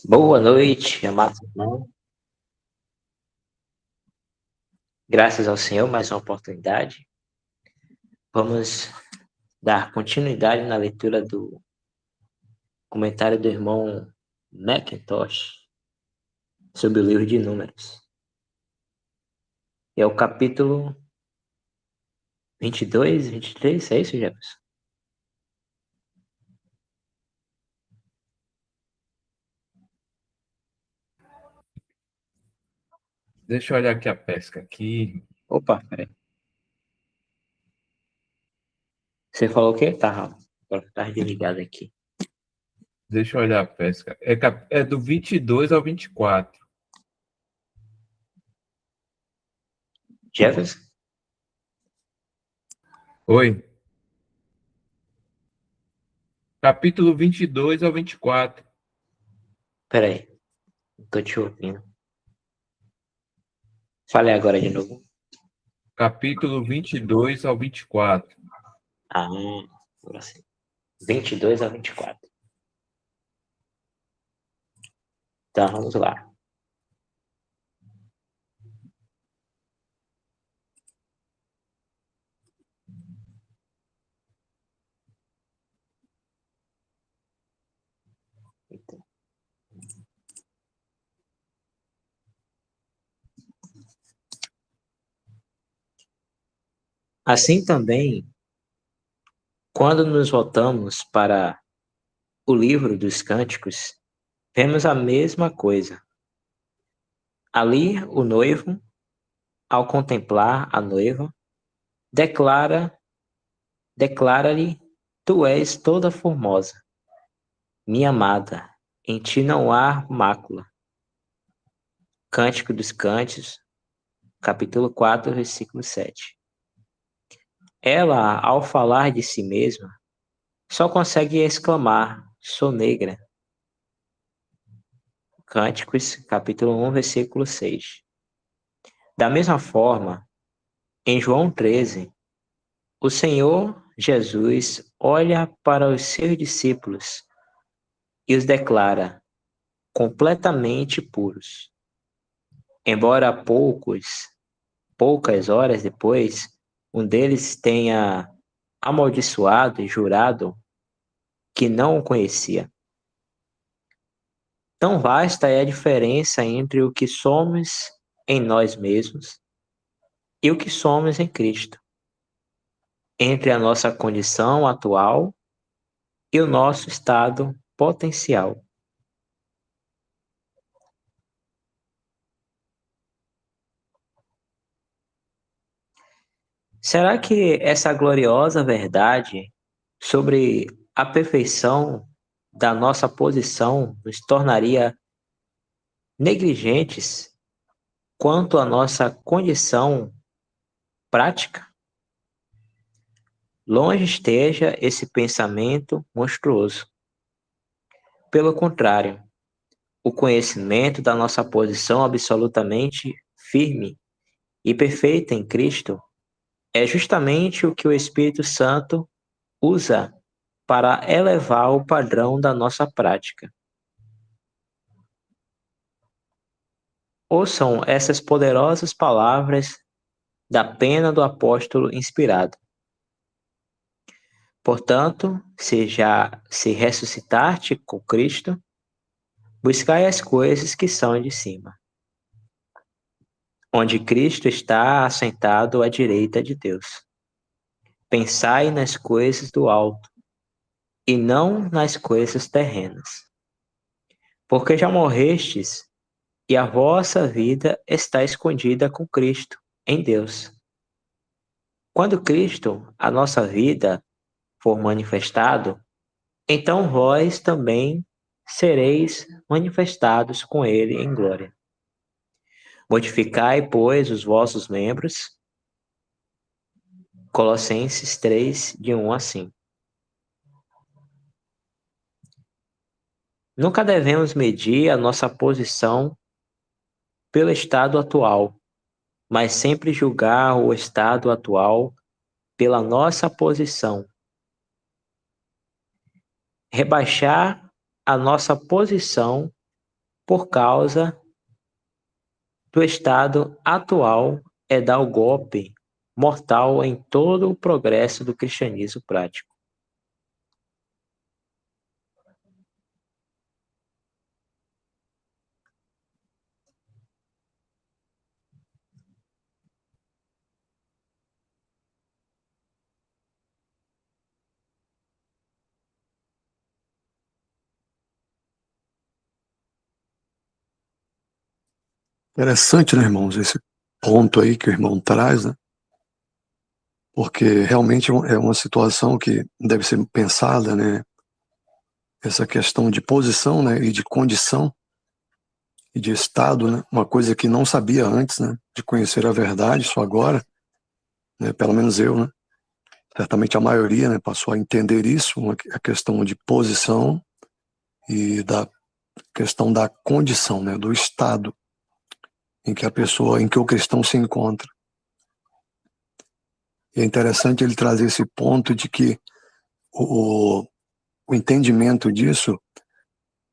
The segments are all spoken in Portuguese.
Boa noite, amados irmãos. Graças ao Senhor, mais uma oportunidade. Vamos dar continuidade na leitura do comentário do irmão Mackintosh sobre o livro de Números. É o capítulo 22, 23, é isso, Jefferson? Deixa eu olhar aqui a pesca aqui. Opa, peraí. Você falou o quê? Tá, desligado aqui. Deixa eu olhar a pesca. É do 22 ao 24. Jefferson? Oi. Capítulo 22 ao 24. Peraí, não tô te ouvindo. Falei agora de novo. Capítulo 22 ao 24. Ah, agora sim. 22 a 24. Então, vamos lá. Assim também, quando nos voltamos para o livro dos Cânticos, vemos a mesma coisa. Ali, o noivo, ao contemplar a noiva, declara-lhe: Tu és toda formosa, minha amada, em ti não há mácula. Cântico dos Cânticos, capítulo 4, versículo 7. Ela, ao falar de si mesma, só consegue exclamar: Sou negra. Cânticos, capítulo 1, versículo 6. Da mesma forma, em João 13, o Senhor Jesus olha para os seus discípulos e os declara completamente puros. Embora poucas horas depois, um deles tenha amaldiçoado e jurado que não o conhecia. Tão vasta é a diferença entre o que somos em nós mesmos e o que somos em Cristo, entre a nossa condição atual e o nosso estado potencial. Será que essa gloriosa verdade sobre a perfeição da nossa posição nos tornaria negligentes quanto à nossa condição prática? Longe esteja esse pensamento monstruoso. Pelo contrário, o conhecimento da nossa posição absolutamente firme e perfeita em Cristo é justamente o que o Espírito Santo usa para elevar o padrão da nossa prática. Ouçam essas poderosas palavras da pena do apóstolo inspirado. Portanto, se já se ressuscitaste com Cristo, buscai as coisas que são de cima, onde Cristo está assentado à direita de Deus. Pensai nas coisas do alto, e não nas coisas terrenas. Porque já morrestes, e a vossa vida está escondida com Cristo, em Deus. Quando Cristo, a nossa vida, for manifestado, então vós também sereis manifestados com ele em glória. Mortificai, pois, os vossos membros. Colossenses 3, de 1 a 5. Nunca devemos medir a nossa posição pelo estado atual, mas sempre julgar o estado atual pela nossa posição. Rebaixar a nossa posição por causa do estado atual é dar o golpe mortal em todo o progresso do cristianismo prático. Interessante, né, irmãos, esse ponto aí que o irmão traz, né? Porque realmente é uma situação que deve ser pensada, né? Essa questão de posição, né, e de condição e de estado, né? Uma coisa que não sabia antes, né? De conhecer a verdade, só agora, né? Pelo menos eu, né? Certamente a maioria, né, passou a entender isso, a questão de posição e da questão da condição, né, do estado em que a pessoa, em que o cristão se encontra. E é interessante ele trazer esse ponto de que o entendimento disso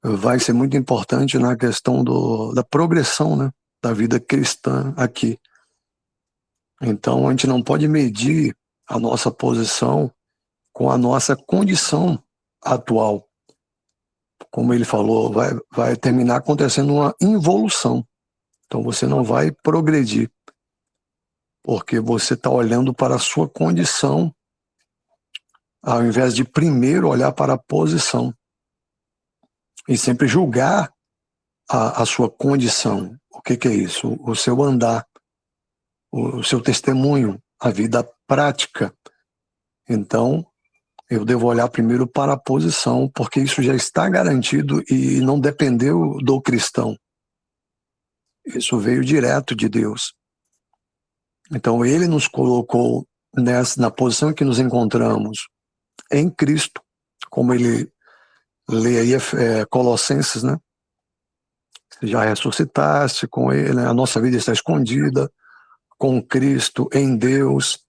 vai ser muito importante na questão da progressão, né, da vida cristã aqui. Então, a gente não pode medir a nossa posição com a nossa condição atual. Como ele falou, vai terminar acontecendo uma involução. Então, você não vai progredir, porque você está olhando para a sua condição, ao invés de primeiro olhar para a posição. E sempre julgar a sua condição. O que é isso? O seu andar, o seu testemunho, a vida prática. Então, eu devo olhar primeiro para a posição, porque isso já está garantido e não dependeu do cristão. Isso veio direto de Deus. Então, ele nos colocou na posição em que nos encontramos, em Cristo, como ele lê aí Colossenses, né? Se já ressuscitaste com ele, né? A nossa vida está escondida com Cristo em Deus.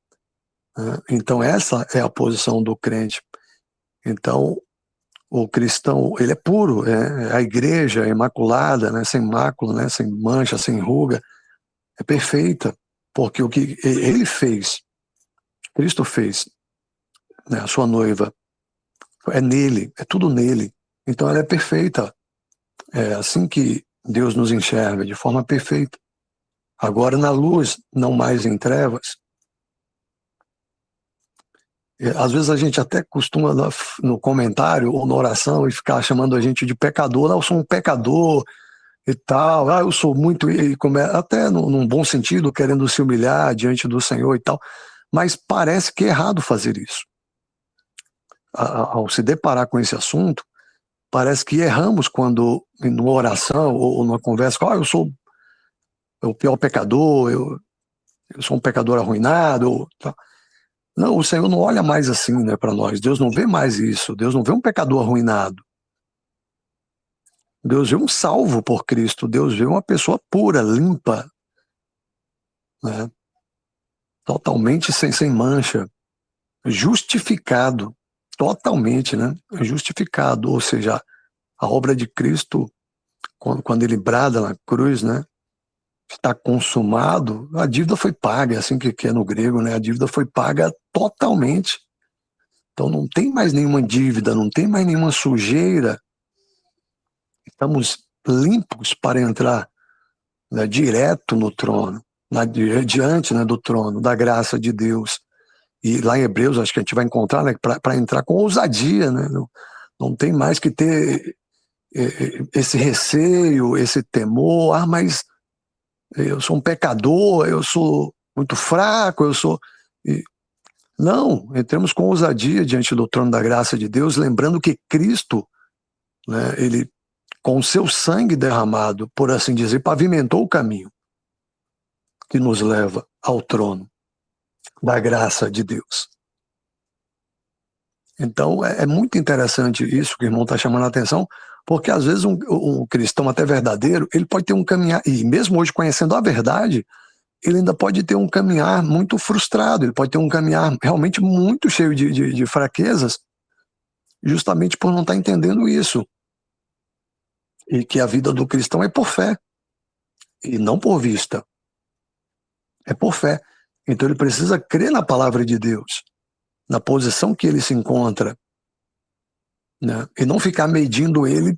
Né? Então, essa é a posição do crente. Então, o cristão, ele é puro, a igreja é imaculada, né? Sem mácula, né? Sem mancha, sem ruga, é perfeita, porque o que ele fez, Cristo fez, né? A sua noiva, é nele, é tudo nele. Então, ela é perfeita. É assim que Deus nos enxerga, de forma perfeita. Agora, na luz, não mais em trevas. Às vezes a gente até costuma, no comentário ou na oração, e ficar chamando a gente de pecador. Eu sou um pecador e tal. Eu sou muito... até num bom sentido, querendo se humilhar diante do Senhor e tal. Mas parece que é errado fazer isso. Ao se deparar com esse assunto, parece que erramos quando, numa oração ou numa conversa, eu sou o pior pecador, eu sou um pecador arruinado. Não, o Senhor não olha mais assim, né, para nós. Deus não vê mais isso. Deus não vê um pecador arruinado. Deus vê um salvo por Cristo. Deus vê uma pessoa pura, limpa, né, totalmente sem mancha, justificado, totalmente, né, justificado. Ou seja, a obra de Cristo, quando ele brada na cruz, né, está consumado, a dívida foi paga, é assim que é no grego, né? A dívida foi paga totalmente. Então não tem mais nenhuma dívida, não tem mais nenhuma sujeira. Estamos limpos para entrar, né, direto no trono, diante, né, do trono, da graça de Deus. E lá em Hebreus, acho que a gente vai encontrar, né, para entrar com ousadia, né? Não tem mais que ter esse receio, esse temor. Mas eu sou um pecador, eu sou muito fraco, Não, entremos com ousadia diante do trono da graça de Deus, lembrando que Cristo, né, ele, com o seu sangue derramado, por assim dizer, pavimentou o caminho que nos leva ao trono da graça de Deus. Então, é muito interessante isso que o irmão está chamando a atenção, porque às vezes um cristão até verdadeiro, ele pode ter um caminhar, e mesmo hoje conhecendo a verdade, ele ainda pode ter um caminhar muito frustrado, ele pode ter um caminhar realmente muito cheio de fraquezas, justamente por não estar entendendo isso. e que a vida do cristão é por fé e não por vista. É por fé. Então ele precisa crer na palavra de Deus, na posição que ele se encontra, né? E não ficar medindo ele,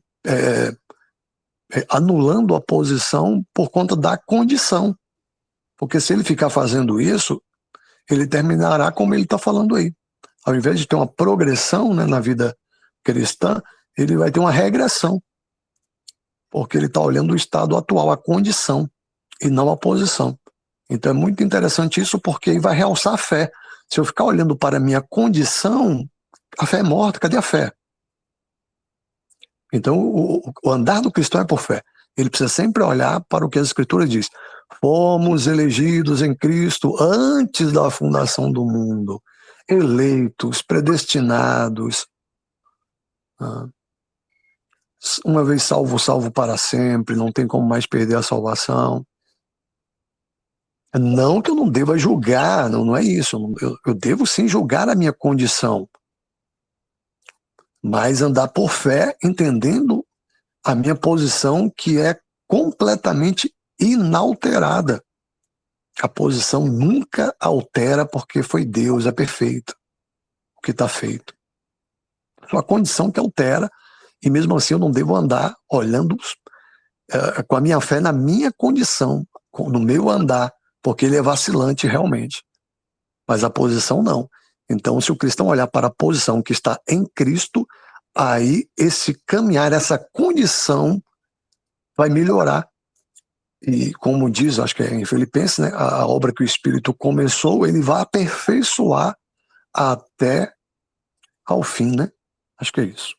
anulando a posição por conta da condição. Porque se ele ficar fazendo isso, ele terminará como ele está falando aí. Ao invés de ter uma progressão, né, na vida cristã, ele vai ter uma regressão, porque ele está olhando o estado atual, a condição, e não a posição. Então é muito interessante isso, porque aí vai realçar a fé. Se eu ficar olhando para a minha condição, a fé é morta. Cadê a fé? Então o andar do cristão é por fé. Ele precisa sempre olhar para o que as Escrituras diz. Fomos elegidos em Cristo antes da fundação do mundo, eleitos, predestinados, uma vez salvo, salvo para sempre, não tem como mais perder a salvação. Não que eu não deva julgar, não é isso. Eu devo sim julgar a minha condição, mas andar por fé, entendendo a minha posição, que é completamente inalterada. A posição nunca altera, porque foi Deus, é perfeito o que está feito. Só a condição que altera, e mesmo assim eu não devo andar olhando com a minha fé na minha condição, no meu andar, porque ele é vacilante realmente. Mas a posição não. Então, se o cristão olhar para a posição que está em Cristo, aí esse caminhar, essa condição vai melhorar. E como diz, acho que é em Filipenses, né, a obra que o Espírito começou, ele vai aperfeiçoar até ao fim, né? Acho que é isso.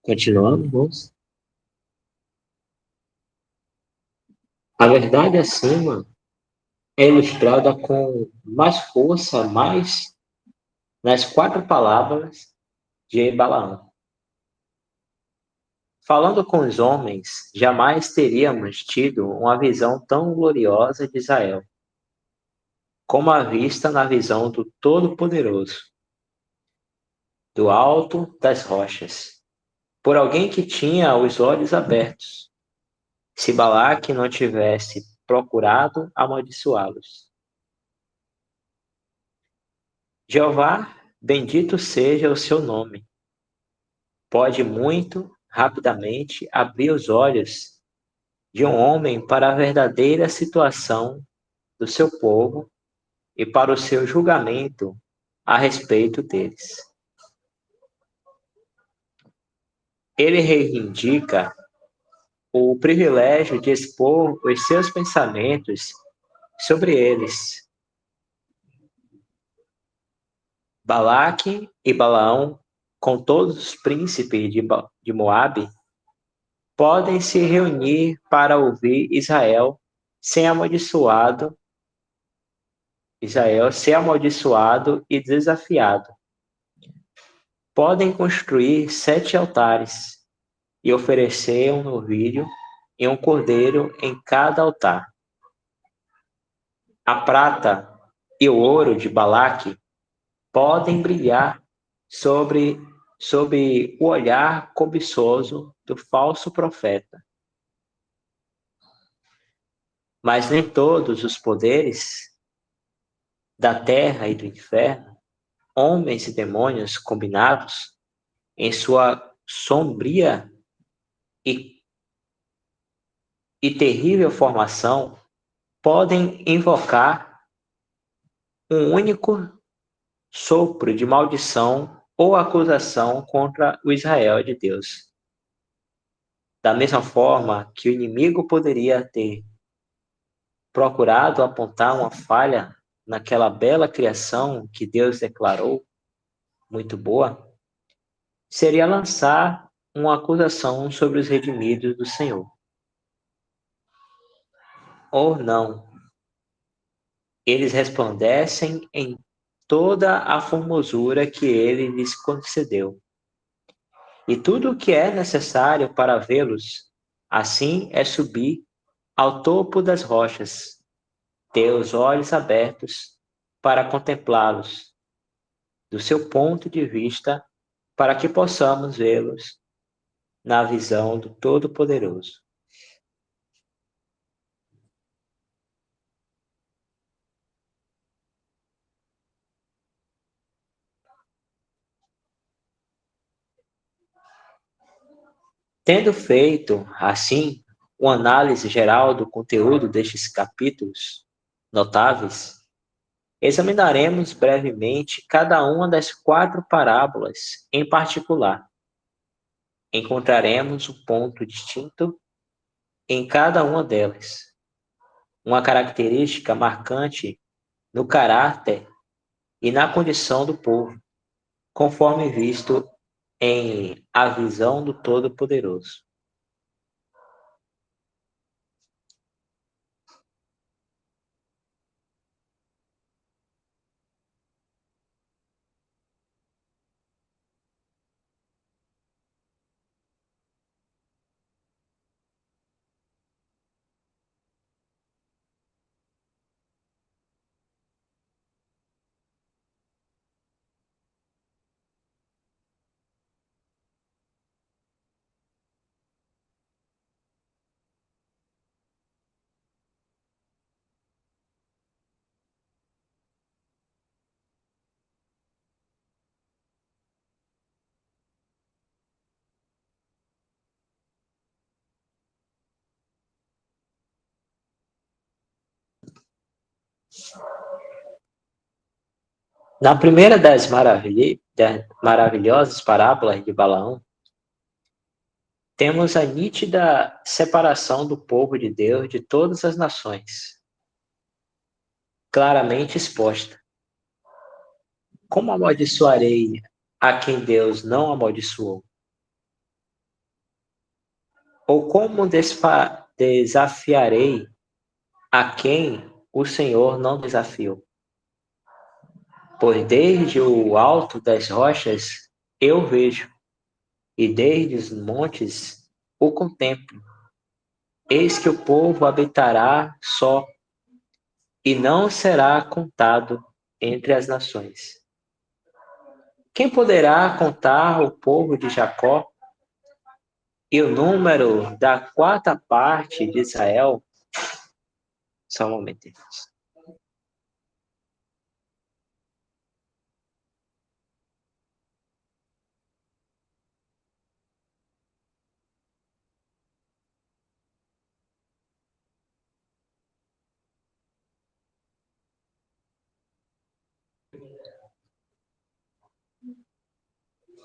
Continuando, moço. A verdade acima é ilustrada com mais força, mais nas 4 palavras de Balaão. Falando com os homens, jamais teríamos tido uma visão tão gloriosa de Israel, como a vista na visão do Todo-Poderoso, do alto das rochas, por alguém que tinha os olhos abertos, se Balaque não tivesse procurado amaldiçoá-los. Jeová, bendito seja o seu nome. Pode muito rapidamente abrir os olhos de um homem para a verdadeira situação do seu povo e para o seu julgamento a respeito deles. Ele reivindica o privilégio de expor os seus pensamentos sobre eles. Balaque e Balaão, com todos os príncipes de Moabe, podem se reunir para ouvir Israel ser amaldiçoado e desafiado. Podem construir 7 altares e oferecer um novilho e um cordeiro em cada altar. A prata e o ouro de Balaque podem brilhar sob o olhar cobiçoso do falso profeta. Mas nem todos os poderes da terra e do inferno, homens e demônios combinados em sua sombria e terrível formação, podem invocar um único sopro de maldição ou acusação contra o Israel de Deus. Da mesma forma que o inimigo poderia ter procurado apontar uma falha naquela bela criação que Deus declarou muito boa, seria lançar uma acusação sobre os redimidos do Senhor. Ou não, eles resplandecem em toda a formosura que ele lhes concedeu. E tudo o que é necessário para vê-los, assim é subir ao topo das rochas, ter os olhos abertos para contemplá-los, do seu ponto de vista, para que possamos vê-los na visão do Todo-Poderoso. Tendo feito, assim, uma análise geral do conteúdo destes capítulos notáveis, examinaremos brevemente cada uma das 4 parábolas em particular. Encontraremos um ponto distinto em cada uma delas, uma característica marcante no caráter e na condição do povo, conforme visto em A Visão do Todo-Poderoso. Na primeira das maravilhosas parábolas de Balaão, temos a nítida separação do povo de Deus de todas as nações, claramente exposta. Como amaldiçoarei a quem Deus não amaldiçoou? Ou como desafiarei a quem o Senhor não desafiou? Pois desde o alto das rochas eu vejo, e desde os montes o contemplo. Eis que o povo habitará só, e não será contado entre as nações. Quem poderá contar o povo de Jacó e o número da 4ª parte de Israel? Só um momento.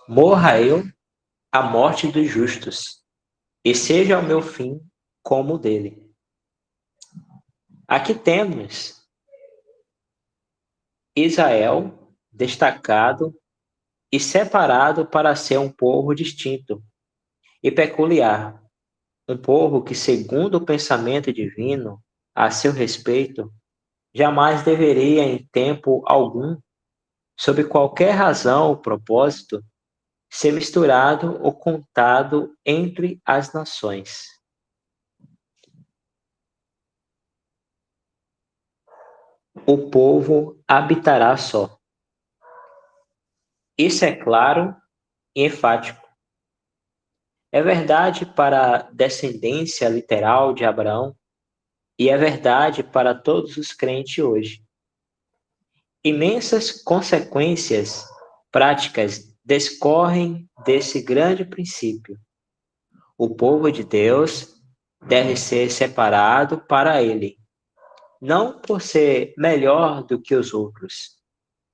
Morra eu a morte dos justos, e seja o meu fim como o dele. Aqui temos Israel destacado e separado para ser um povo distinto e peculiar, um povo que, segundo o pensamento divino a seu respeito, jamais deveria, em tempo algum, sob qualquer razão ou propósito, ser misturado ou contado entre as nações. O povo habitará só. Isso é claro e enfático. É verdade para a descendência literal de Abraão e é verdade para todos os crentes hoje. Imensas consequências práticas decorrem desse grande princípio. O povo de Deus deve ser separado para ele, não por ser melhor do que os outros,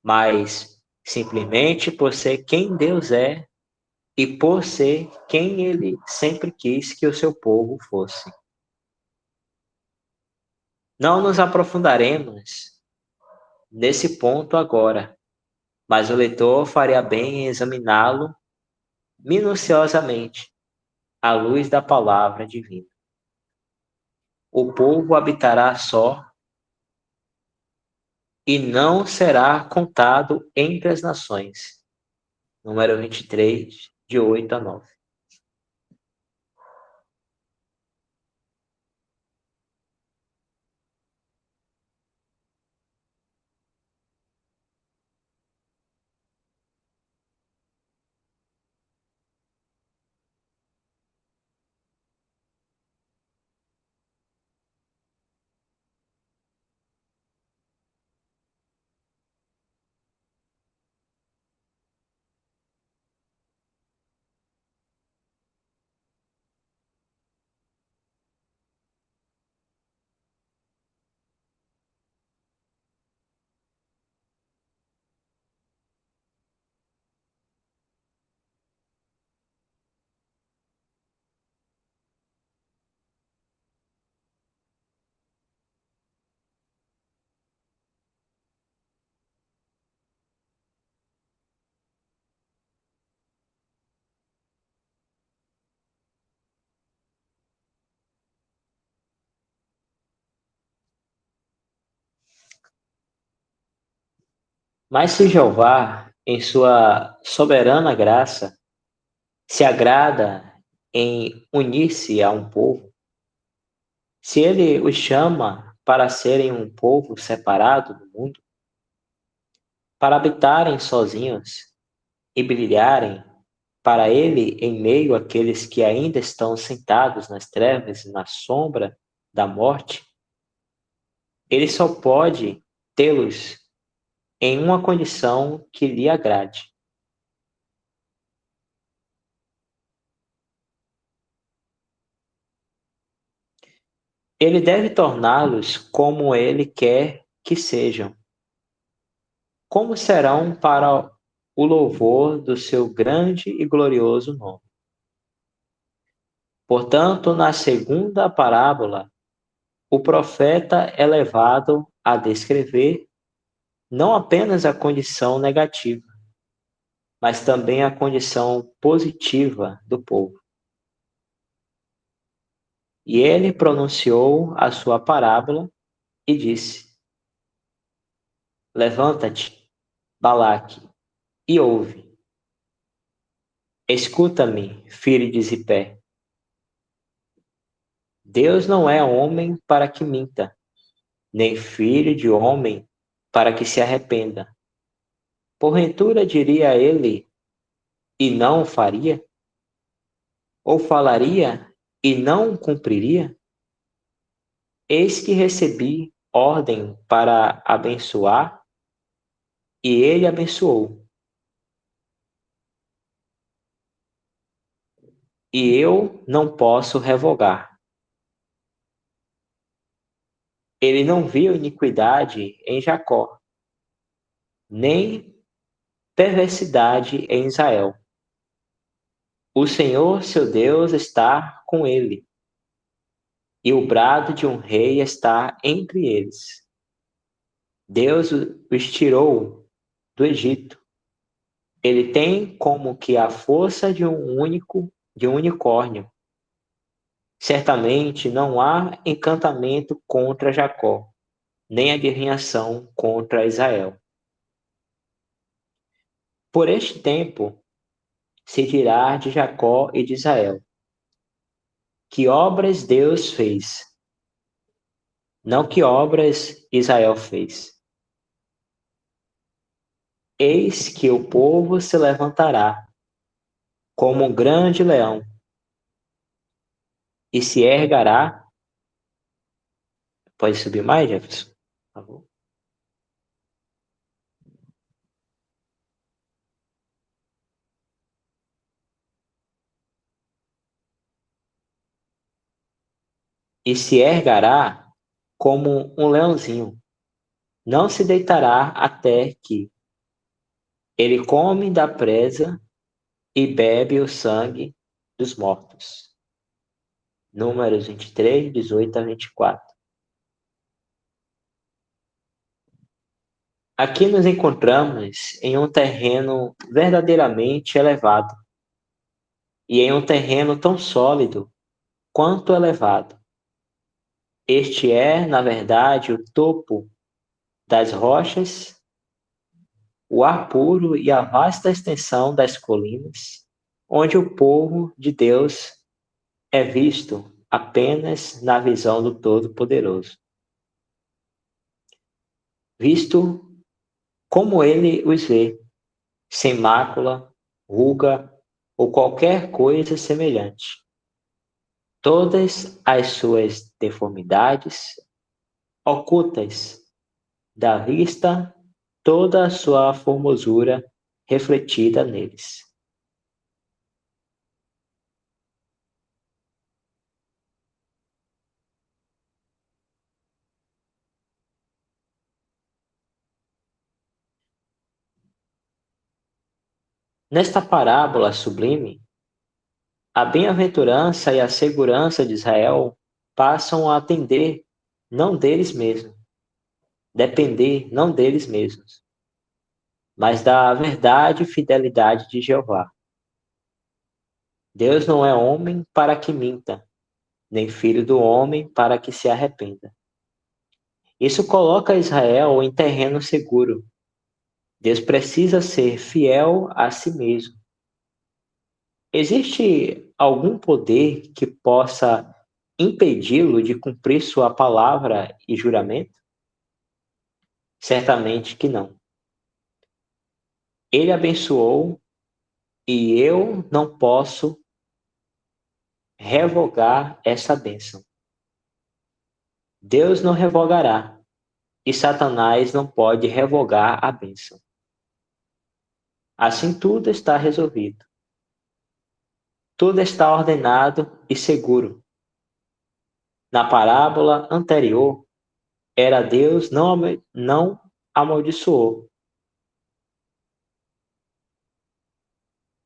mas simplesmente por ser quem Deus é e por ser quem ele sempre quis que o seu povo fosse. Não nos aprofundaremos nesse ponto agora, mas o leitor faria bem em examiná-lo minuciosamente, à luz da palavra divina. O povo habitará só e não será contado entre as nações. Número 23, de 8 a 9. Mas se Jeová, em sua soberana graça, se agrada em unir-se a um povo, se ele os chama para serem um povo separado do mundo, para habitarem sozinhos e brilharem para ele em meio àqueles que ainda estão sentados nas trevas e na sombra da morte, ele só pode tê-los em uma condição que lhe agrade. Ele deve torná-los como ele quer que sejam, como serão para o louvor do seu grande e glorioso nome. Portanto, na segunda parábola, o profeta é levado a descrever não apenas a condição negativa, mas também a condição positiva do povo. E ele pronunciou a sua parábola e disse: Levanta-te, Balaque, e ouve. Escuta-me, filho de Zipé. Deus não é homem para que minta, nem filho de homem para que se arrependa. Porventura diria ele, e não o faria? Ou falaria, e não cumpriria? Eis que recebi ordem para abençoar, e ele abençoou. E eu não posso revogar. Ele não viu iniquidade em Jacó, nem perversidade em Israel. O Senhor, seu Deus, está com ele, e o brado de um rei está entre eles. Deus os tirou do Egito. Ele tem como que a força de um unicórnio. Certamente não há encantamento contra Jacó, nem adivinhação contra Israel. Por este tempo se dirá de Jacó e de Israel: que obras Deus fez, não que obras Israel fez. Eis que o povo se levantará como um grande leão e se ergará. Pode subir mais, Jefferson? Por favor. E se ergará como um leãozinho. Não se deitará até que ele come da presa e bebe o sangue dos mortos. Números 23, 18 a 24. Aqui nos encontramos em um terreno verdadeiramente elevado, e em um terreno tão sólido quanto elevado. Este é, na verdade, o topo das rochas, o ar puro e a vasta extensão das colinas, onde o povo de Deus é visto apenas na visão do Todo-Poderoso. Visto como ele os vê, sem mácula, ruga ou qualquer coisa semelhante. Todas as suas deformidades ocultas da vista, toda a sua formosura refletida neles. Nesta parábola sublime, a bem-aventurança e a segurança de Israel passam a atender não deles mesmos, depender não deles mesmos, mas da verdade e fidelidade de Jeová. Deus não é homem para que minta, nem filho do homem para que se arrependa. Isso coloca Israel em terreno seguro. Deus precisa ser fiel a si mesmo. Existe algum poder que possa impedi-lo de cumprir sua palavra e juramento? Certamente que não. Ele abençoou e eu não posso revogar essa bênção. Deus não revogará e Satanás não pode revogar a bênção. Assim tudo está resolvido. Tudo está ordenado e seguro. Na parábola anterior, era Deus não amaldiçoou.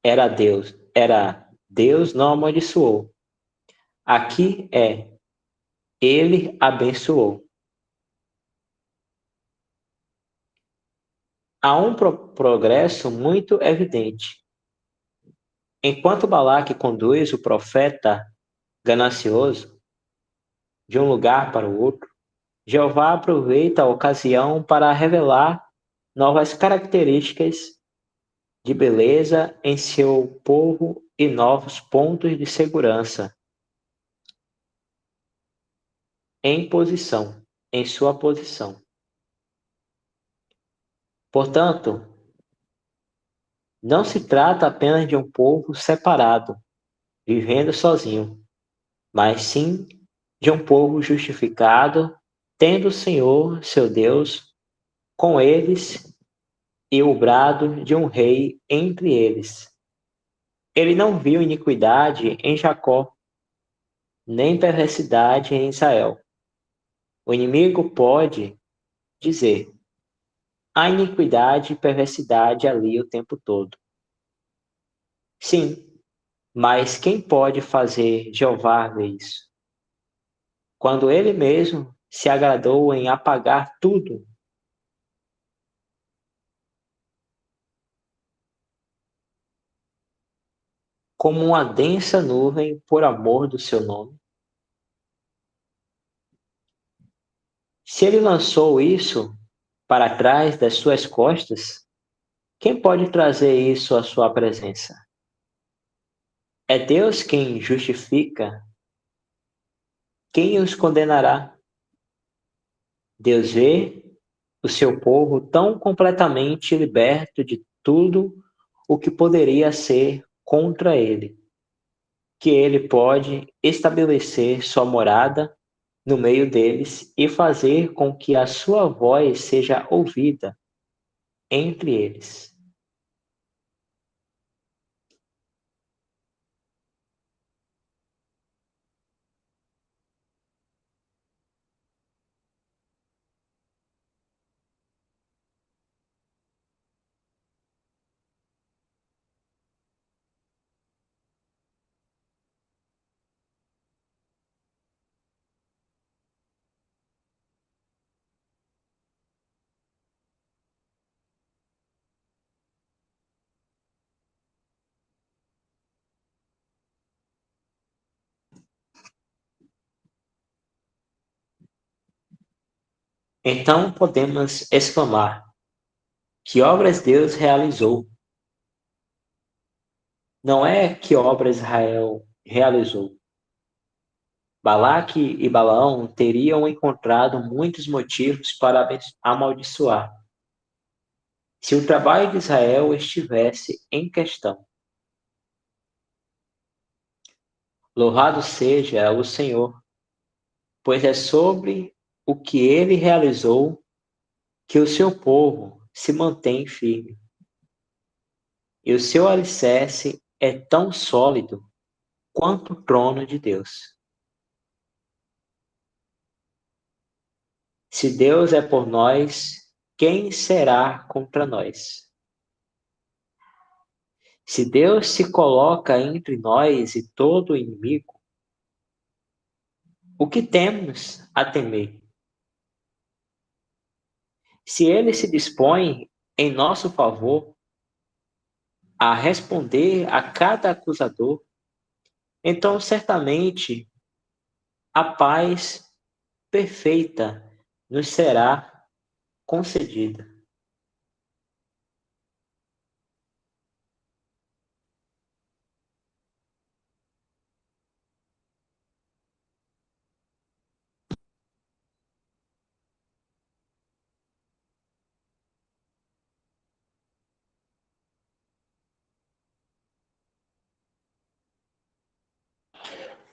Era Deus não amaldiçoou. Aqui é, ele abençoou. Há um progresso muito evidente. Enquanto Balaque conduz o profeta ganancioso de um lugar para o outro, Jeová aproveita a ocasião para revelar novas características de beleza em seu povo e novos pontos de segurança em sua posição. Portanto, não se trata apenas de um povo separado, vivendo sozinho, mas sim de um povo justificado, tendo o Senhor, seu Deus, com eles e o brado de um rei entre eles. Ele não viu iniquidade em Jacó, nem perversidade em Israel. O inimigo pode dizer: há iniquidade e perversidade ali o tempo todo. Sim, mas quem pode fazer Jeová ver isso? Quando ele mesmo se agradou em apagar tudo, como uma densa nuvem por amor do seu nome. Se ele lançou isso para trás das suas costas, quem pode trazer isso à sua presença? É Deus quem justifica. Quem os condenará? Deus vê o seu povo tão completamente liberto de tudo o que poderia ser contra ele, que ele pode estabelecer sua morada no meio deles e fazer com que a sua voz seja ouvida entre eles. Então podemos exclamar: que obras Deus realizou? Não é que obras Israel realizou. Balaque e Balaão teriam encontrado muitos motivos para amaldiçoar, se o trabalho de Israel estivesse em questão. Louvado seja o Senhor, pois é sobre o que ele realizou que o seu povo se mantém firme. E o seu alicerce é tão sólido quanto o trono de Deus. Se Deus é por nós, quem será contra nós? Se Deus se coloca entre nós e todo inimigo, o que temos a temer? Se ele se dispõe em nosso favor a responder a cada acusador, então certamente a paz perfeita nos será concedida.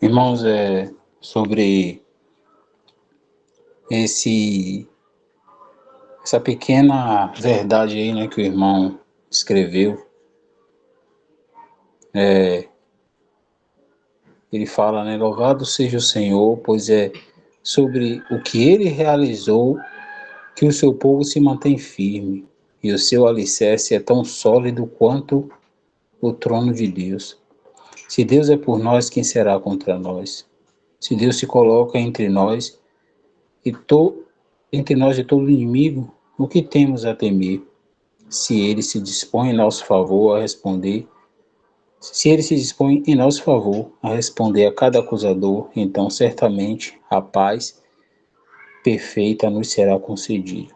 Irmãos, sobre esse, essa pequena verdade aí, né, que o irmão escreveu, ele fala, né, louvado seja o Senhor, pois é sobre o que ele realizou que o seu povo se mantém firme, e o seu alicerce é tão sólido quanto o trono de Deus. Se Deus é por nós, quem será contra nós? Se Deus se coloca entre nós entre nós e todo inimigo, o que temos a temer? Se ele se dispõe em nosso favor a responder, se ele se dispõe em nosso favor a responder a cada acusador, então certamente a paz perfeita nos será concedida.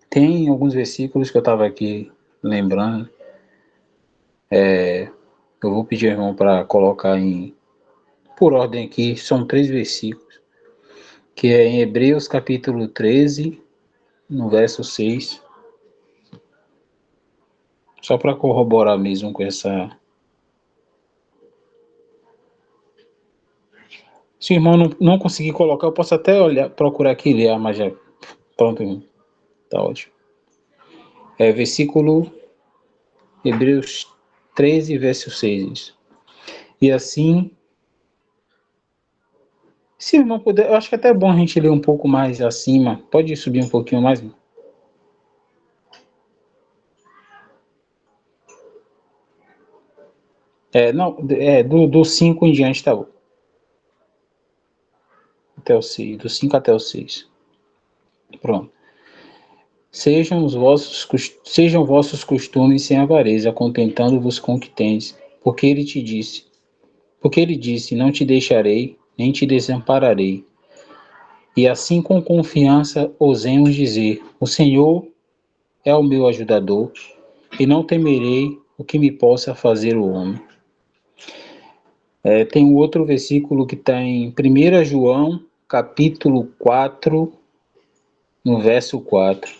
Tem alguns versículos que eu estava aqui lembrando, eu vou pedir ao irmão para colocar por ordem aqui, são 3 versículos, que é em Hebreus capítulo 13, no verso 6, só para corroborar mesmo com essa. Se o irmão não conseguir colocar, eu posso até procurar aqui e ler, mas já. Pronto, irmão. Tá ótimo. Versículo Hebreus 13, verso 6. E assim, se o irmão puder, eu acho que é até bom a gente ler um pouco mais acima. Pode subir um pouquinho mais, irmão? Não, do 5 em diante, tá bom. Até o 6, do 5 até o 6. Pronto. Sejam vossos costumes sem avareza, contentando-vos com o que tens, porque ele disse, não te deixarei, nem te desampararei. E assim com confiança ousemos dizer, o Senhor é o meu ajudador, e não temerei o que me possa fazer o homem. Tem um outro versículo que está em 1 João, capítulo 4, no verso 4.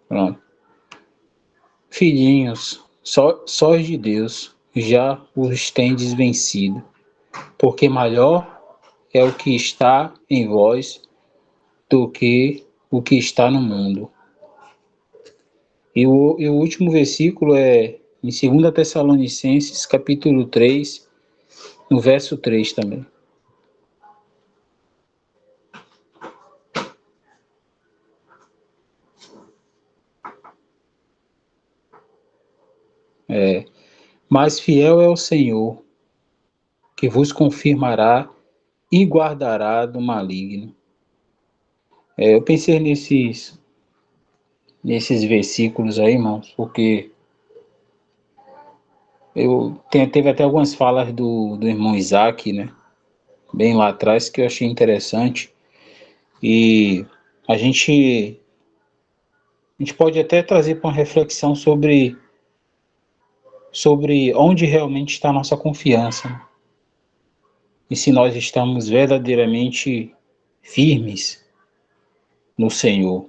Pronto. Filhinhos, sós de Deus, já os tendes vencido, porque maior é o que está em vós do que o que está no mundo. E o último versículo é em 2 Tessalonicenses, capítulo 3, no verso 3 também. Mas fiel é o Senhor, que vos confirmará e guardará do maligno. Eu pensei nesses versículos aí, irmãos, porque Teve até algumas falas do irmão Isaac, né? Bem lá atrás, que eu achei interessante. E a gente pode até trazer para uma reflexão sobre onde realmente está a nossa confiança, né? E se nós estamos verdadeiramente firmes no Senhor.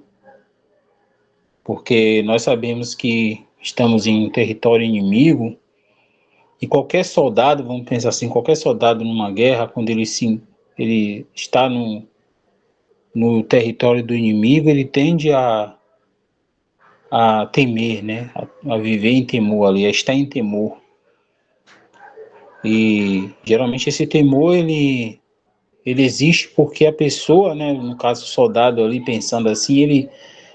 Porque nós sabemos que estamos em um território inimigo e qualquer soldado, vamos pensar assim, qualquer soldado numa guerra, quando ele está no território do inimigo, ele tende a temer, né? A viver em temor ali, a estar em temor. E geralmente esse temor ele existe porque a pessoa, né, no caso o soldado ali pensando assim,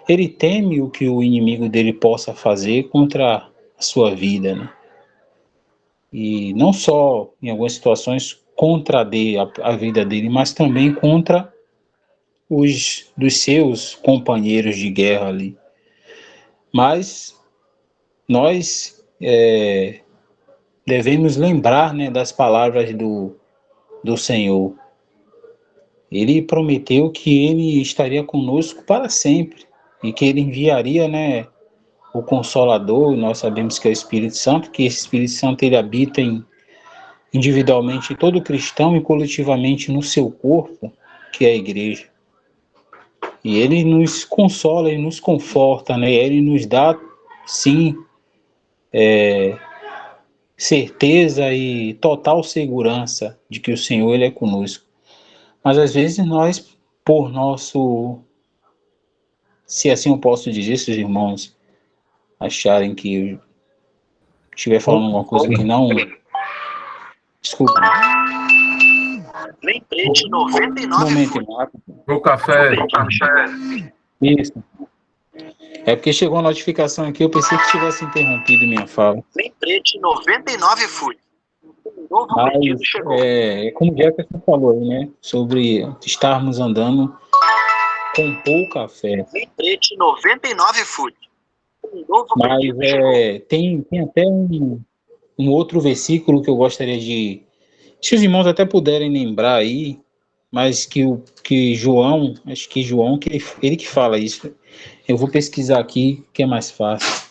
ele teme o que o inimigo dele possa fazer contra a sua vida, né? E não só em algumas situações contra a vida dele, mas também contra os dos seus companheiros de guerra ali. Mas nós devemos lembrar, né, das palavras do Senhor. Ele prometeu que ele estaria conosco para sempre e que ele enviaria, né, o Consolador. Nós sabemos que é o Espírito Santo, que esse Espírito Santo ele habita individualmente em todo cristão e coletivamente no seu corpo, que é a igreja. E ele nos consola, ele nos conforta, né? Ele nos dá, sim, certeza e total segurança de que o Senhor ele é conosco. Mas às vezes nós, por nosso, se assim eu posso dizer, se os irmãos acharem que eu estiver falando alguma coisa que não... Desculpa. Lembrete 99 Momento, foi. irmão. O café. Isso. É porque chegou uma notificação aqui, eu pensei que tivesse interrompido minha fala. Lembrete 99 foi. Um novo pedido Mas, chegou. como o Jefferson falou aí, né? Sobre estarmos andando com pouca fé. Lembrete 99 foi. Um novo Mas pedido chegou. tem até um outro versículo que eu gostaria de... Se os irmãos até puderem lembrar aí, mas que João, acho que João, ele que fala isso. Eu vou pesquisar aqui, que é mais fácil.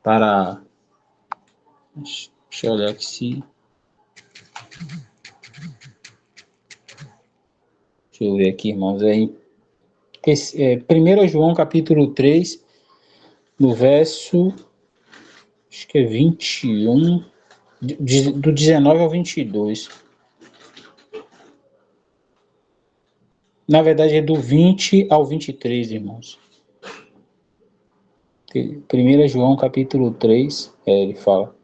Para... Deixa eu olhar aqui se... Deixa eu ver aqui, irmãos. 1 João capítulo 3, no verso, acho que é 21, do 19 ao 22. Na verdade é do 20 ao 23, irmãos. 1 João capítulo 3, ele fala,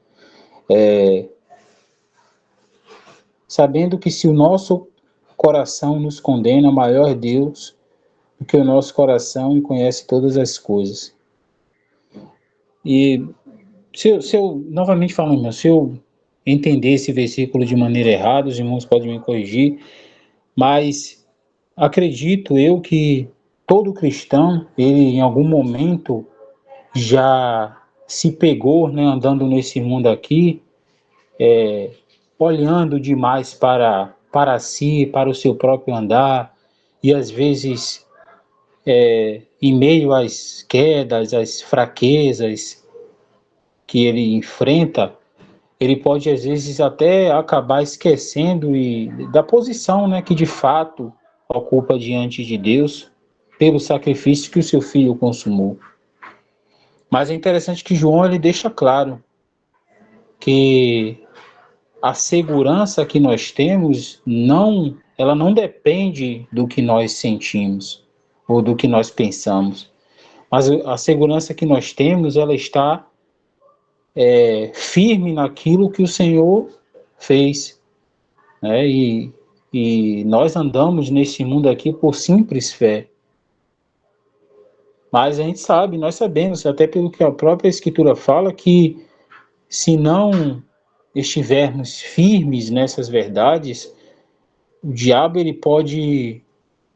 sabendo que se o nosso coração nos condena, maior é Deus do que o nosso coração e conhece todas as coisas. E se eu novamente falando, irmão, se eu entender esse versículo de maneira errada, os irmãos podem me corrigir, mas acredito eu que todo cristão, ele em algum momento já se pegou, né, andando nesse mundo aqui, olhando demais para si, para o seu próprio andar, e às vezes, em meio às quedas, às fraquezas que ele enfrenta, ele pode às vezes até acabar esquecendo da posição, né, que de fato ocupa diante de Deus pelo sacrifício que o seu filho consumou. Mas é interessante que João ele deixa claro que a segurança que nós temos ela não depende do que nós sentimos ou do que nós pensamos, mas a segurança que nós temos ela está firme naquilo que o Senhor fez, né? E nós andamos nesse mundo aqui por simples fé. Mas a gente sabe, nós sabemos, até pelo que a própria Escritura fala, que se não estivermos firmes nessas verdades, o diabo ele pode,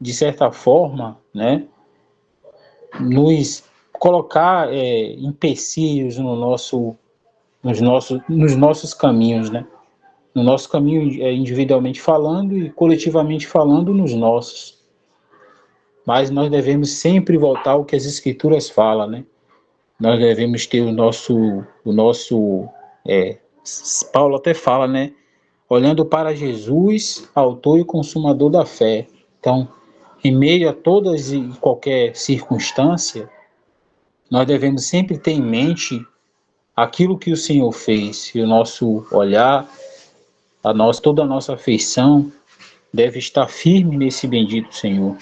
de certa forma, né, nos colocar empecilhos no nosso nos nossos caminhos, né? No nosso caminho individualmente falando e coletivamente falando nos nossos. Mas nós devemos sempre voltar ao que as Escrituras falam, né? Nós devemos ter Paulo até fala, né? Olhando para Jesus, autor e consumador da fé. Então, em meio a todas e qualquer circunstância, nós devemos sempre ter em mente aquilo que o Senhor fez, e o nosso olhar, toda a nossa afeição deve estar firme nesse bendito Senhor.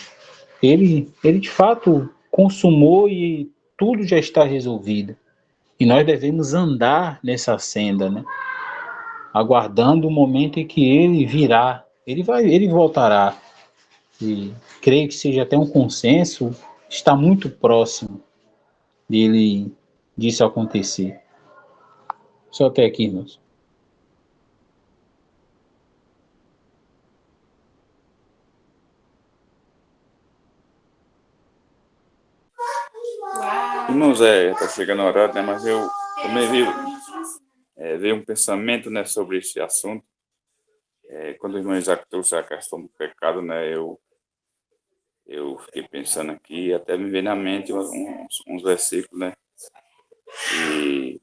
Ele de fato consumou e tudo já está resolvido. E nós devemos andar nessa senda, né? Aguardando o momento em que ele virá. Ele voltará. E creio que seja até um consenso, está muito próximo disso acontecer. Só até aqui, irmãos. Irmãos, tá chegando o horário, né? Mas eu também veio um pensamento, né, sobre esse assunto. Quando o irmão Isaac trouxe a questão do pecado, né, eu fiquei pensando aqui, e até me veio na mente uns versículos, né? E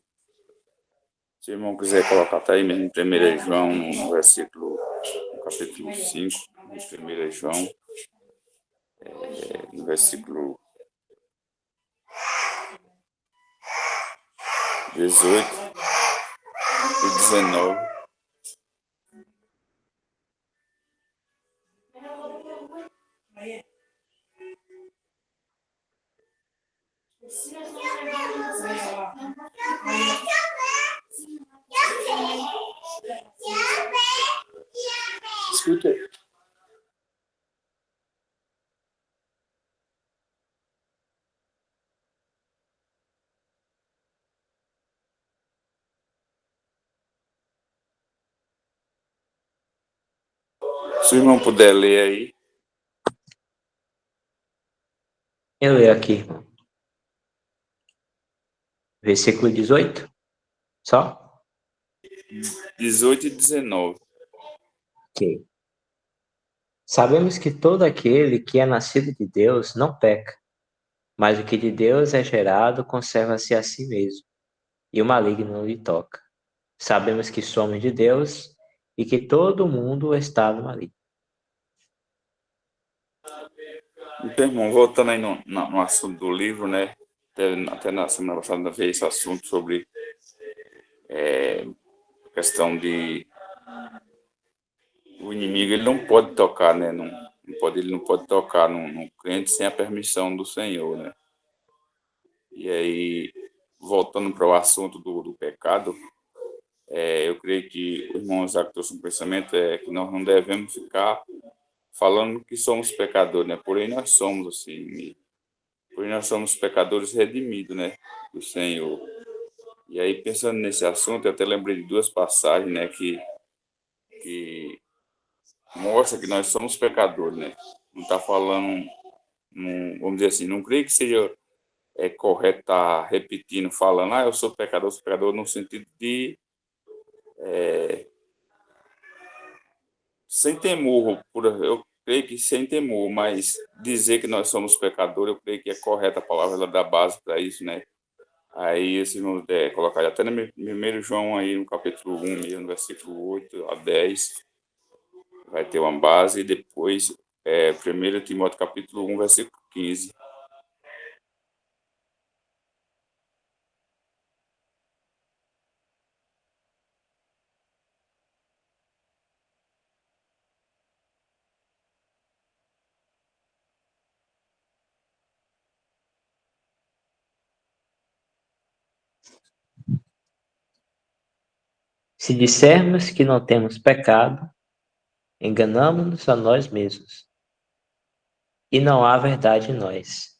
se o irmão quiser colocar até aí mesmo em 1 João, no versículo, no capítulo 5, de 1 João, no versículo 18 e 19. Escuta. Se o irmão puder ler aí. Eu leio aqui, irmão. Versículo 18? Só? 18 e 19. Ok. Sabemos que todo aquele que é nascido de Deus não peca, mas o que de Deus é gerado conserva-se a si mesmo, e o maligno não lhe toca. Sabemos que somos de Deus e que todo mundo está no maligno. Então, irmão, voltando aí no assunto do livro, né? Até na semana passada veio esse assunto sobre questão de o inimigo, ele não pode tocar, né? Ele não pode tocar num crente sem a permissão do Senhor, né? E aí, voltando para o assunto do pecado, eu creio que o irmão Isaac trouxe um pensamento que nós não devemos ficar falando que somos pecadores, né? Porém, nós somos, assim, porém nós somos pecadores redimidos, né? Do Senhor. E aí, pensando nesse assunto, eu até lembrei de duas passagens, né? Que mostra que nós somos pecadores, né? Não está falando, vamos dizer assim, não creio que seja correto estar repetindo, falando, eu sou pecador, no sentido de sem temor, eu creio que sem temor, mas dizer que nós somos pecadores, eu creio que é correta a palavra, ela dá base para isso, né? Aí, esse vamos colocar até no 1 João, aí no capítulo 1, mesmo, no versículo 8 a 10, vai ter uma base, e depois 1 Timóteo capítulo 1, versículo 15. Se dissermos que não temos pecado, enganamo-nos a nós mesmos, e não há verdade em nós.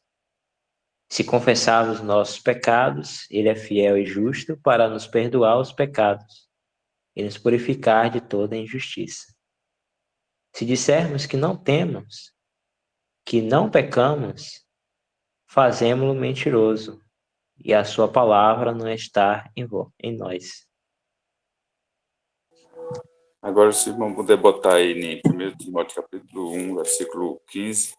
Se confessarmos nossos pecados, ele é fiel e justo para nos perdoar os pecados e nos purificar de toda injustiça. Se dissermos que não temos, que não pecamos, fazemo-lo mentiroso, e a sua palavra não está em nós. Agora, se vamos poder botar aí em 1 Timóteo capítulo 1, versículo 15.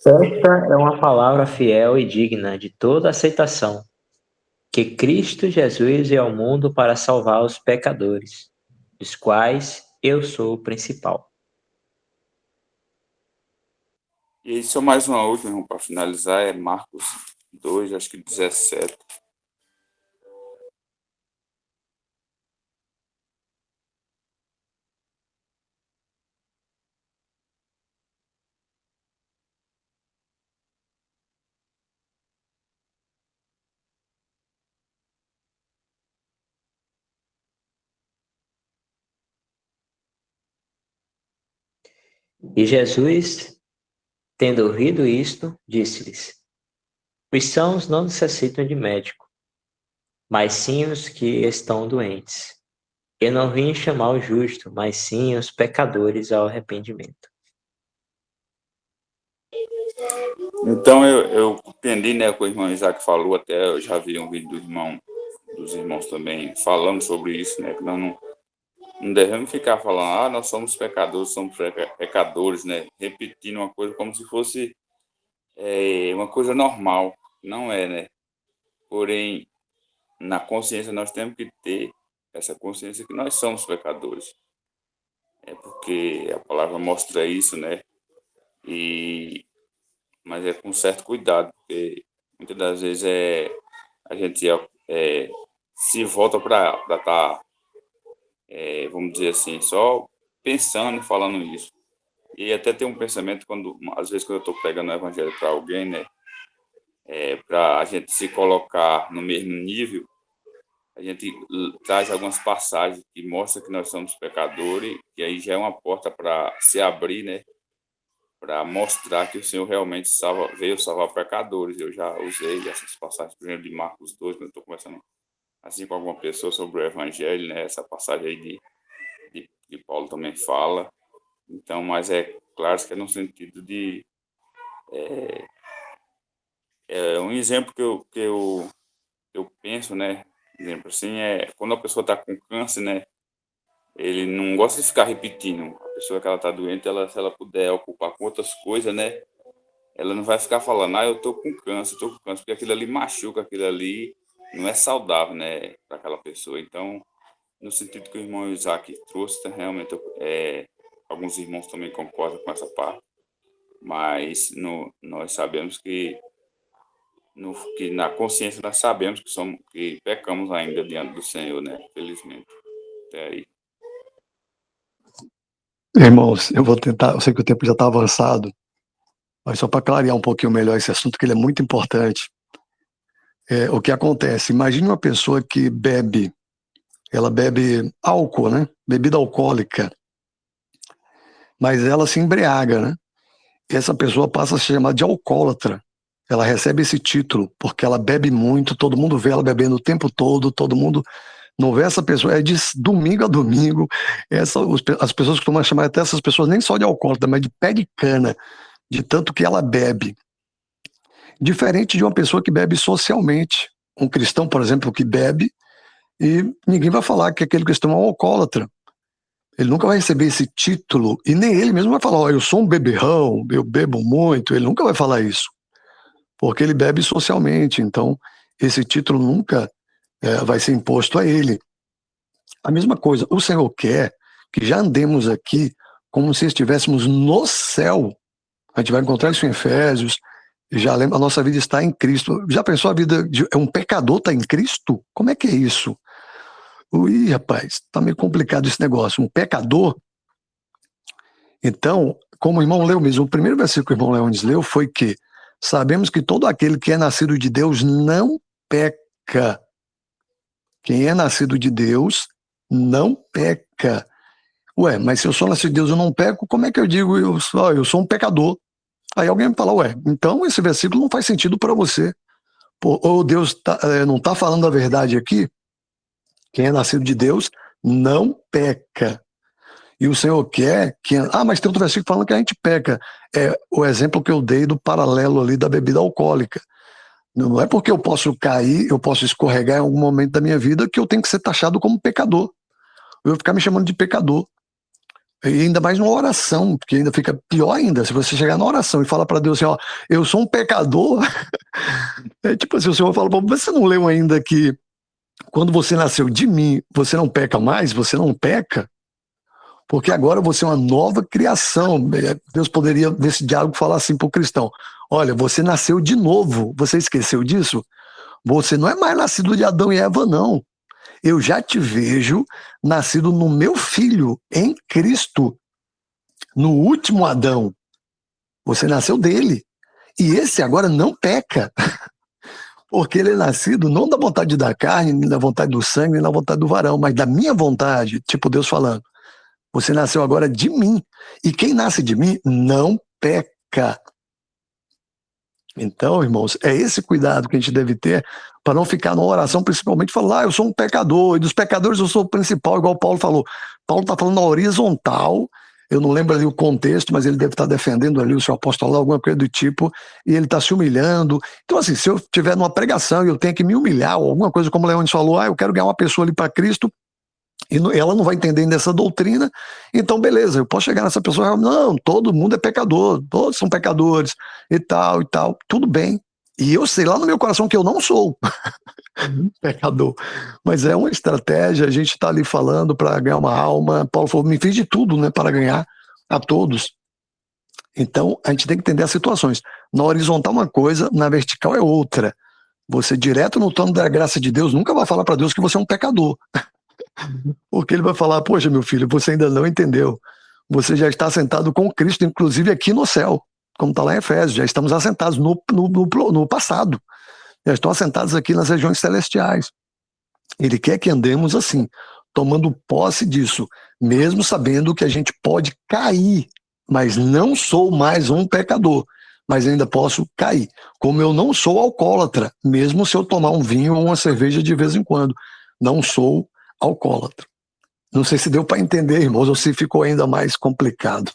Esta é uma palavra fiel e digna de toda aceitação, que Cristo Jesus veio ao mundo para salvar os pecadores, dos quais eu sou o principal. E aí, só mais uma última, para finalizar, é Marcos 2, acho que 17. E Jesus, tendo ouvido isto, disse-lhes: os sãos não necessitam de médico, mas sim os que estão doentes. Eu não vim chamar o justo, mas sim os pecadores ao arrependimento. Então, eu entendi, né, o que o irmão Isaac falou, até eu já vi um vídeo dos irmãos também falando sobre isso, né, que nós não devemos ficar falando, nós somos pecadores, né, repetindo uma coisa como se fosse uma coisa normal. Não é, né? Porém, na consciência nós temos que ter essa consciência que nós somos pecadores. É porque a palavra mostra isso, né? Mas é com certo cuidado, porque muitas das vezes a gente se volta para estar, vamos dizer assim, só pensando e falando isso. E até tem um pensamento, às vezes quando eu estou pregando o evangelho para alguém, né? Para a gente se colocar no mesmo nível, a gente traz algumas passagens que mostram que nós somos pecadores, e aí já é uma porta para se abrir, né? Para mostrar que o Senhor realmente veio salvar pecadores. Eu já usei essas passagens, por exemplo, de Marcos 2, quando eu estou conversando assim com alguma pessoa sobre o Evangelho, né? Essa passagem aí de Paulo também fala. Então, mas é claro que é no sentido de... um exemplo que eu penso, né? Exemplo assim, quando a pessoa está com câncer, né? Ele não gosta de ficar repetindo. A pessoa que ela está doente, se ela puder ocupar com outras coisas, né? Ela não vai ficar falando, eu tô com câncer, porque aquilo ali machuca, aquilo ali não é saudável, né, para aquela pessoa. Então, no sentido que o irmão Isaac trouxe, realmente, alguns irmãos também concordam com essa parte, mas nós sabemos que na consciência nós sabemos que pecamos ainda diante do Senhor, né, felizmente. Até aí. Irmãos, eu vou tentar, eu sei que o tempo já está avançado, mas só para clarear um pouquinho melhor esse assunto, que ele é muito importante. O que acontece? Imagine uma pessoa que ela bebe álcool, né? Bebida alcoólica, mas ela se embriaga, né? Essa pessoa passa a se chamar de alcoólatra. Ela recebe esse título porque ela bebe muito, todo mundo vê ela bebendo o tempo todo mundo não vê essa pessoa, é de domingo a domingo. As pessoas costumam chamar até essas pessoas nem só de alcoólatra, mas de pé de cana, de tanto que ela bebe. Diferente de uma pessoa que bebe socialmente. Um cristão, por exemplo, que bebe, e ninguém vai falar que aquele cristão é um alcoólatra. Ele nunca vai receber esse título, e nem ele mesmo vai falar, eu sou um beberrão, eu bebo muito. Ele nunca vai falar isso, porque ele bebe socialmente. Então, esse título nunca vai ser imposto a ele. A mesma coisa, o Senhor quer que já andemos aqui como se estivéssemos no céu. A gente vai encontrar isso em Efésios. Já lembra, a nossa vida está em Cristo. Já pensou a vida de um pecador está em Cristo? Como é que é isso? Ui, rapaz, está meio complicado esse negócio. Um pecador. Então, como o irmão leu mesmo, o primeiro versículo que o irmão Leones leu foi que sabemos que todo aquele que é nascido de Deus não peca. peca. Quem é nascido de Deus não peca. Ué, mas se eu sou nascido de Deus e eu não peco, como é que eu digo eu sou um pecador? Aí alguém me fala, ué, então esse versículo não faz sentido para você. Pô, ou Deus não está falando a verdade aqui? Quem é nascido de Deus não peca. E o Senhor quer que... mas tem outro versículo falando que a gente peca. É o exemplo que eu dei do paralelo ali da bebida alcoólica. Não é porque eu posso cair, eu posso escorregar em algum momento da minha vida que eu tenho que ser taxado como pecador. Eu vou ficar me chamando de pecador. E ainda mais numa oração, porque ainda fica pior ainda. Se você chegar na oração e falar para Deus assim, ó, eu sou um pecador, é tipo assim, o Senhor fala, você não leu ainda que quando você nasceu de mim, você não peca mais, você não peca? Porque agora você é uma nova criação. Deus poderia, nesse diálogo, falar assim para o cristão, olha, você nasceu de novo, você esqueceu disso? Você não é mais nascido de Adão e Eva, não. Eu já te vejo nascido no meu filho, em Cristo, no último Adão. Você nasceu dele. E esse agora não peca, porque ele é nascido não da vontade da carne, nem da vontade do sangue, nem da vontade do varão, mas da minha vontade, tipo Deus falando. Você nasceu agora de mim. E quem nasce de mim não peca. Então, irmãos, é esse cuidado que a gente deve ter para não ficar numa oração, principalmente falar, eu sou um pecador, e dos pecadores eu sou o principal, igual Paulo falou. Paulo está falando na horizontal, eu não lembro ali o contexto, mas ele deve estar defendendo ali o seu apostolado, alguma coisa do tipo, e ele está se humilhando. Então, assim, se eu estiver numa pregação e eu tenho que me humilhar, ou alguma coisa como o Leônidas falou, eu quero ganhar uma pessoa ali para Cristo, e ela não vai entender nessa doutrina, então beleza, eu posso chegar nessa pessoa e falar, não, todo mundo é pecador, todos são pecadores, e tal, tudo bem. E eu sei lá no meu coração que eu não sou pecador, mas é uma estratégia, a gente está ali falando para ganhar uma alma, Paulo falou, me fiz de tudo, né, para ganhar a todos. Então, a gente tem que entender as situações. Na horizontal uma coisa, na vertical é outra. Você direto no trono da graça de Deus nunca vai falar para Deus que você é um pecador. Porque ele vai falar, poxa, meu filho, você ainda não entendeu. Você já está sentado com Cristo, inclusive aqui no céu, como está lá em Efésios, já estamos assentados no passado. Já estão assentados aqui nas regiões celestiais. Ele quer que andemos assim, tomando posse disso, mesmo sabendo que a gente pode cair, mas não sou mais um pecador, mas ainda posso cair. Como eu não sou alcoólatra, mesmo se eu tomar um vinho ou uma cerveja de vez em quando. Não sou alcoólatra. Não sei se deu para entender, irmãos, ou se ficou ainda mais complicado.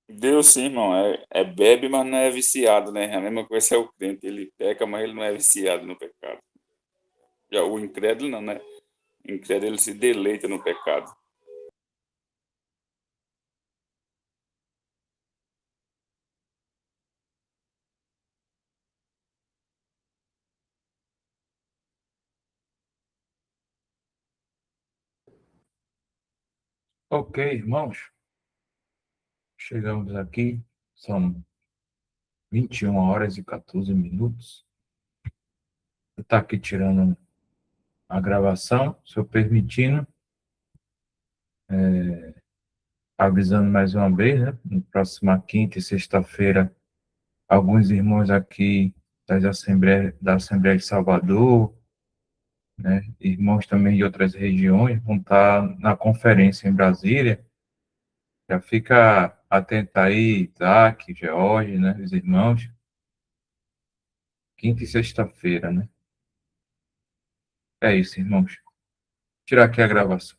Deu sim, irmão. É bebe, mas não é viciado, né? A mesma coisa é o crente. Ele peca, mas ele não é viciado no pecado. Já o incrédulo não, né? O incrédulo ele se deleita no pecado. Ok, irmãos, chegamos aqui, são 21 horas e 14 minutos. Eu estou aqui tirando a gravação, se eu permitindo, avisando mais uma vez, né? Na próxima quinta e sexta-feira, alguns irmãos aqui da Assembleia de Salvador, né? Irmãos também de outras regiões vão estar na conferência em Brasília. Já fica atento aí, Isaac, George, né? Os irmãos. Quinta e sexta-feira, né? É isso, irmãos. Tirar aqui a gravação.